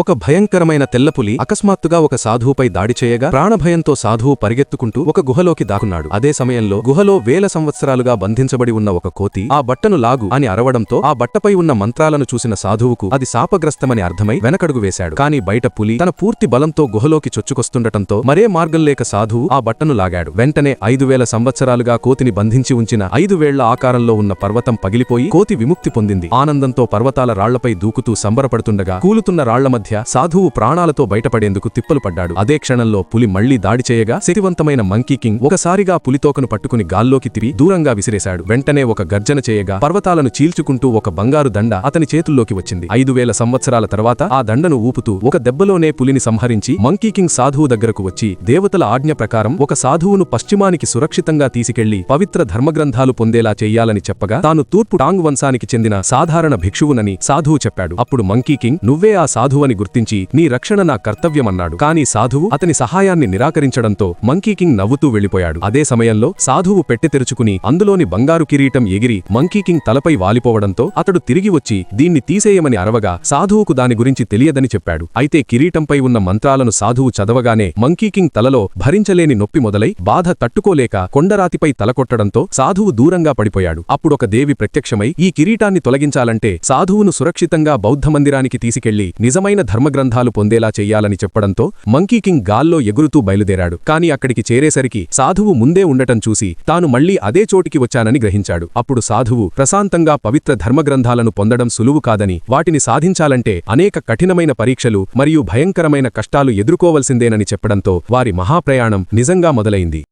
ఒక భయంకరమైన తెల్లపులి అకస్మాత్తుగా ఒక సాధువుపై దాడి చేయగా ప్రాణభయంతో సాధువు పరిగెత్తుకుంటూ ఒక గుహలోకి దాక్కున్నాడు. అదే సమయంలో గుహలో వేల సంవత్సరాలుగా బంధించబడి ఉన్న ఒక కోతి ఆ బట్టను లాగు అని అరవడంతో ఆ బట్టపై ఉన్న మంత్రాలను చూసిన సాధువుకు అది శాపగ్రస్తమని అర్థమై వెనకడుగు వేశాడు. కాని బయట పులి తన పూర్తి బలంతో గుహలోకి చొచ్చుకొస్తుండటంతో మరే మార్గం లేక సాధువు ఆ బట్టను లాగాడు. వెంటనే 5000 సంవత్సరాలుగా కోతిని బంధించి ఉంచిన 5 వేళ్ల ఆకారంలో ఉన్న పర్వతం పగిలిపోయి కోతి విముక్తి పొందింది. ఆనందంతో పర్వతాల రాళ్లపై దూకుతూ సంబరపడుతుండగా కూలుతున్న రాళ్ల మధ్య సాధువు ప్రాణాలతో బయటపడేందుకు తిప్పలు పడ్డాడు. అదే క్షణంలో పులి మళ్లీ దాడి చేయగా శక్తివంతమైన మంకీ కింగ్ ఒకసారిగా పులితోకను పట్టుకుని గాల్లోకి తిప్పి దూరంగా విసిరేశాడు. వెంటనే ఒక గర్జన చేయగా పర్వతాలను చీల్చుకుంటూ ఒక బంగారు దండ అతని చేతుల్లోకి వచ్చింది. 5000 సంవత్సరాల తర్వాత ఆ దండను ఊపుతూ ఒక దెబ్బలోనే పులిని సంహరించి మంకీ కింగ్ సాధువు దగ్గరకు వచ్చి దేవతల ఆజ్ఞ ప్రకారం ఒక సాధువును పశ్చిమానికి సురక్షితంగా తీసుకెళ్లి పవిత్ర ధర్మగ్రంథాలు పొందేలా చెయ్యాలని చెప్పగా తాను తూర్పు టాంగ్ వంశానికి చెందిన సాధారణ భిక్షువునని సాధువు చెప్పాడు. అప్పుడు మంకీ కింగ్ నువ్వే ఆ సాధువని గుర్తించి నీ రక్షణ నా కర్తవ్యమన్నాడు. కాని సాధువు అతని సహాయాన్ని నిరాకరించడంతో మంకీ కింగ్ నవ్వుతూ వెళ్లిపోయాడు. అదే సమయంలో సాధువు పెట్టె తెరుచుకుని అందులోని బంగారు కిరీటం ఎగిరి మంకీ కింగ్ తలపై వాలిపోవడంతో అతడు తిరిగి వచ్చి దీన్ని తీసేయమని అరవగా సాధువుకు దాని గురించి తెలియదని చెప్పాడు. అయితే కిరీటంపై ఉన్న మంత్రాలను సాధువు చదవగానే మంకీ కింగ్ తలలో భరించలేని నొప్పి మొదలై బాధ తట్టుకోలేక కొండరాతిపై తలకొట్టడంతో సాధువు దూరంగా పడిపోయాడు. అప్పుడొక దేవి ప్రత్యక్షమై ఈ కిరీటాన్ని తొలగించాలంటే సాధువును సురక్షితంగా బౌద్ధమందిరానికి తీసుకెళ్లి నిజమైన ధర్మగ్రంథాలు పొందేలా చెయ్యాలని చెప్పడంతో మంకీ కింగ్ గాల్లో ఎగురుతూ బయలుదేరాడు. కాని అక్కడికి చేరేసరికి సాధువు ముందే ఉండటం చూసి తాను మళ్లీ అదే చోటికి వచ్చానని గ్రహించాడు. అప్పుడు సాధువు ప్రశాంతంగా పవిత్ర ధర్మగ్రంథాలను పొందడం సులువు కాదని వాటిని సాధించాలంటే అనేక కఠినమైన పరీక్షలు మరియు భయంకరమైన కష్టాలు ఎదుర్కోవలసిందేనని చెప్పడంతో వారి మహాప్రయాణం నిజంగా మొదలైంది.